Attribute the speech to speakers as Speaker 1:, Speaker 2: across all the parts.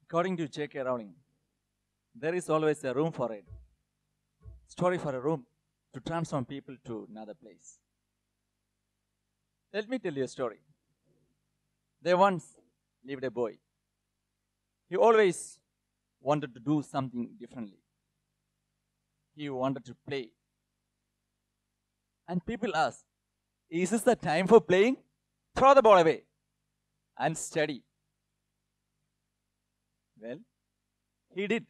Speaker 1: According to J.K. Rowling, there is always a room for it. Story for a room to transform people to another place. Let me tell you a story. There once lived a boy. He always wanted to do something differently. He wanted to play. And people ask, is this the time for playing? Throw the ball away and study. Well, he did.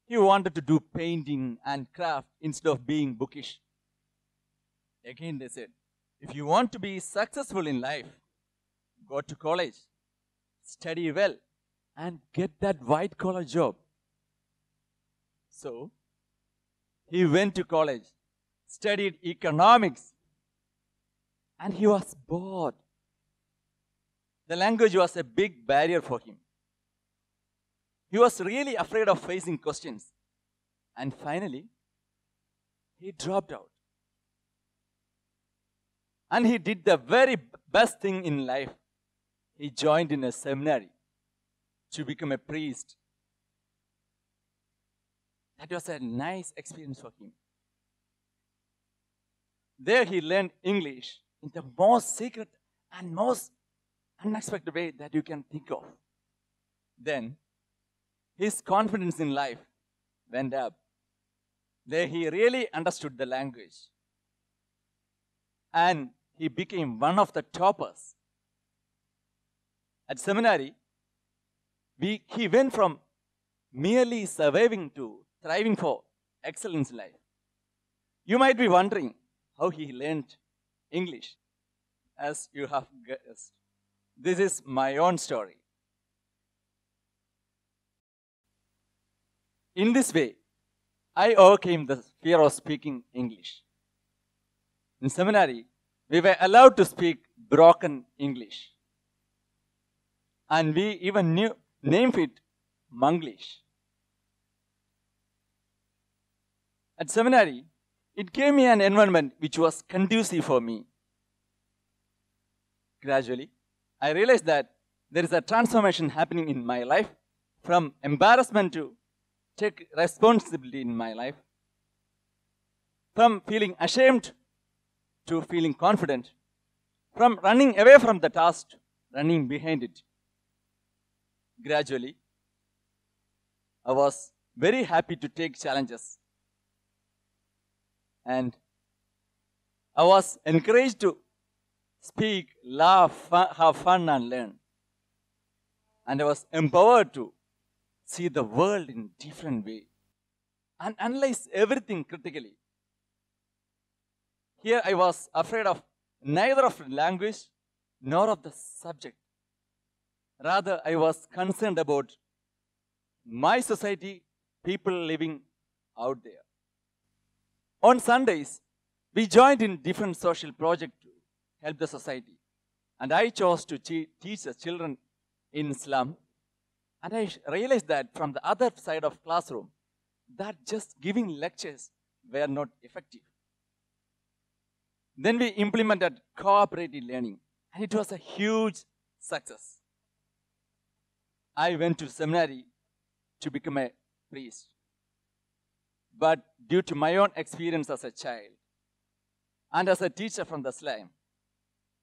Speaker 1: He wanted to do painting and craft instead of being bookish. Again, they said, if you want to be successful in life, go to college, study well, and get that white-collar job. So, he went to college, studied economics, and he was bored. The language was a big barrier for him. He was really afraid of facing questions. And finally, he dropped out. And he did the very best thing in life. He joined in a seminary to become a priest. That was a nice experience for him. There he learned English in the most secret and most unexpected way that you can think of. Then, his confidence in life went up. There he really understood the language. And he became one of the toppers. At seminary, he went from merely surviving to thriving for excellence in life. You might be wondering how he learned English. As you have guessed, this is my own story. In this way, I overcame the fear of speaking English. In seminary, we were allowed to speak broken English. And we even named it Manglish. At seminary, it gave me an environment which was conducive for me. Gradually, I realized that there is a transformation happening in my life from embarrassment to take responsibility in my life, from feeling ashamed to feeling confident, from running away from the task to running behind it. Gradually, I was very happy to take challenges, and I was encouraged to speak, laugh, have fun and learn. And I was empowered to see the world in a different way and analyze everything critically. Here I was afraid of neither of the language nor of the subject. Rather, I was concerned about my society, people living out there. On Sundays, we joined in different social projects to help the society. And I chose to teach the children in slum. And I realized that from the other side of classroom, that just giving lectures were not effective. Then we implemented cooperative learning, and it was a huge success. I went to seminary to become a priest. But due to my own experience as a child and as a teacher from the slum,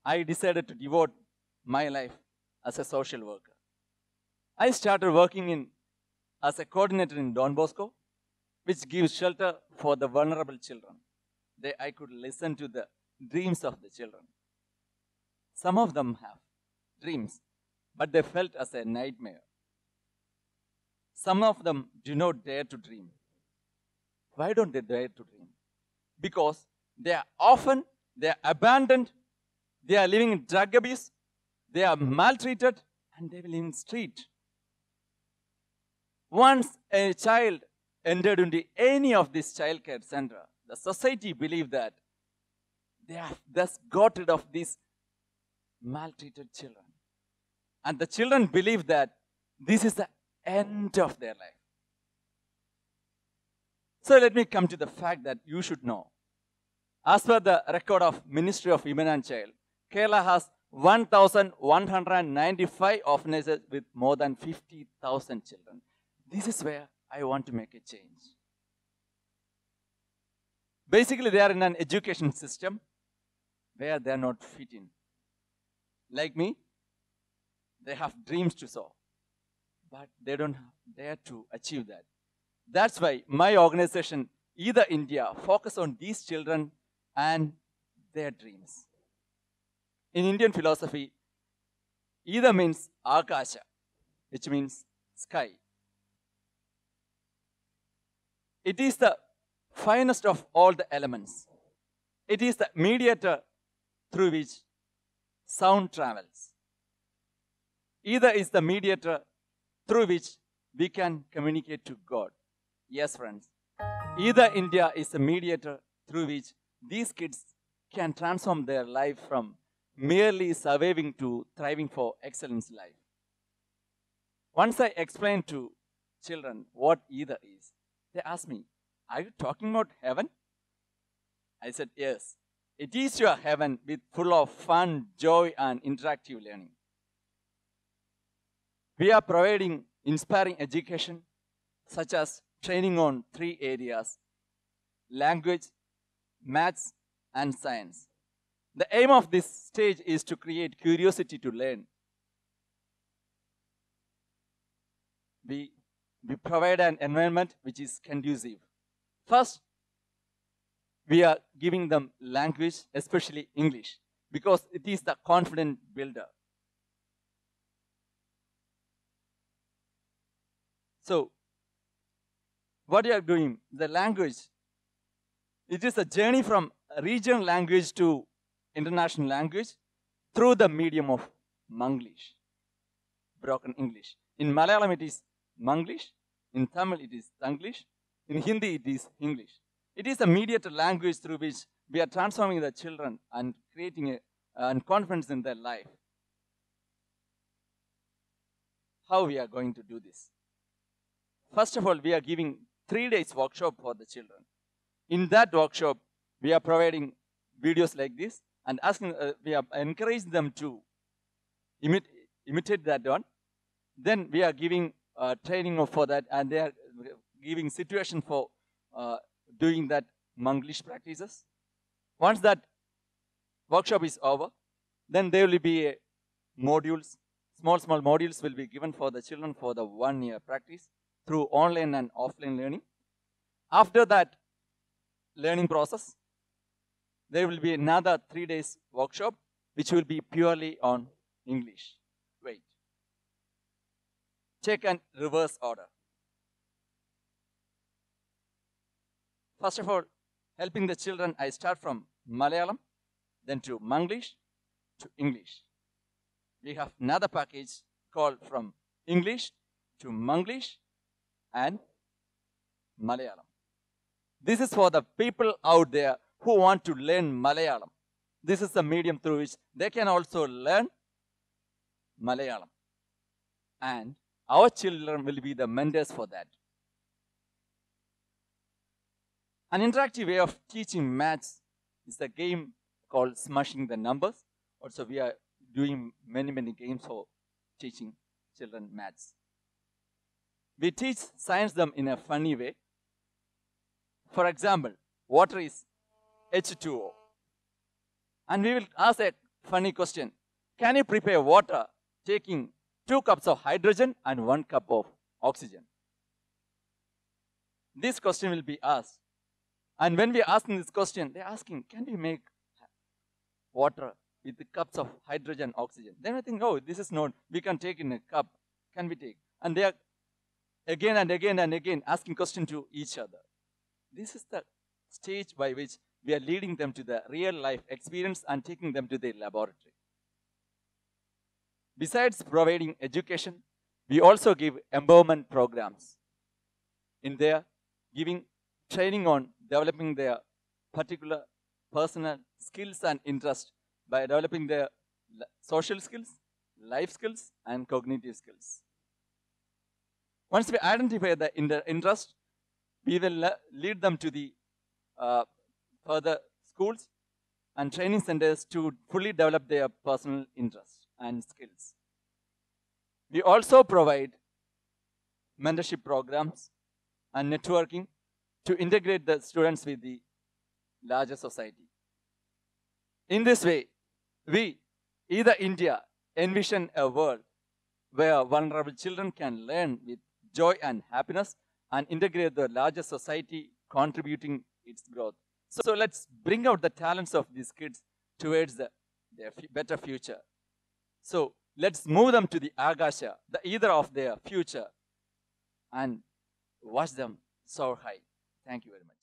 Speaker 1: I decided to devote my life as a social worker. I started working as a coordinator in Don Bosco, which gives shelter for the vulnerable children. There I could listen to the dreams of the children. Some of them have dreams, but they felt as a nightmare. Some of them do not dare to dream. Why don't they dare to dream? Because they are abandoned, they are living in drug abuse, they are maltreated, and they will live in the street. Once a child entered into any of this child care center, the society believed that they have thus got rid of these maltreated children. And the children believe that this is the end of their life. So let me come to the fact that you should know. As per the record of Ministry of Women and Child, Kerala has 1,195 orphanages with more than 50,000 children. This is where I want to make a change. Basically, they are in an education system where they are not fit in. Like me, they have dreams to solve, but they don't dare to achieve that. That's why my organization, Either India, focus on these children and their dreams. In Indian philosophy, Either means Akasha, which means sky. It is the finest of all the elements. It is the mediator through which sound travels. Either is the mediator through which we can communicate to God. Yes, friends. Either India is the mediator through which these kids can transform their life from merely surviving to thriving for excellence life. Once I explained to children what either is, they asked me, "Are you talking about heaven?" I said, "Yes. It is your heaven with full of fun, joy, and interactive learning." We are providing inspiring education, such as training on 3 areas: language, maths, and science. The aim of this stage is to create curiosity to learn. We provide an environment which is conducive. First, we are giving them language, especially English, because it is the confident builder. So, what you are doing, the language, it is a journey from regional language to international language through the medium of Manglish, broken English. In Malayalam it is Manglish, in Tamil it is Tanglish, in Hindi it is English. It is a mediator language through which we are transforming the children and creating confidence in their life. How we are going to do this? First of all, we are giving 3 days workshop for the children. In that workshop, we are providing videos like this and we are encouraging them to imitate that one. Then we are giving training for that, and they are giving situation for doing that Manglish practices. Once that workshop is over, then there will be modules, small modules will be given for the children for the 1 year practice through online and offline learning. After that learning process, there will be another 3 days workshop, which will be purely on English. Wait. Check and reverse order. First of all, helping the children, I start from Malayalam, then to Manglish, to English. We have another package called from English to Manglish and Malayalam. This is for the people out there who want to learn Malayalam. This is the medium through which they can also learn Malayalam. And our children will be the mentors for that. An interactive way of teaching maths is a game called Smashing the Numbers. Also, we are doing many games for teaching children maths. We teach science them in a funny way. For example, water is H2O. And we will ask a funny question. Can you prepare water taking 2 cups of hydrogen and 1 cup of oxygen? This question will be asked. And when we are asking this question, they are asking, can we make water with the cups of hydrogen and oxygen? Then I think, oh, this is not, we can take in a cup. Can we take? And they are again and again asking questions to each other. This is the stage by which we are leading them to the real life experience and taking them to the laboratory. Besides providing education, we also give empowerment programs. In there, giving training on developing their particular personal skills and interests by developing their social skills, life skills, and cognitive skills. Once we identify the interest, we will lead them to the further schools and training centers to fully develop their personal interests and skills. We also provide mentorship programs and networking to integrate the students with the larger society. In this way, we, either India, envision a world where vulnerable children can learn with joy and happiness and integrate the larger society, contributing its growth. So let's bring out the talents of these kids towards their better future. So let's move them to the Agasha, the either of their future, and watch them soar high. Thank you very much.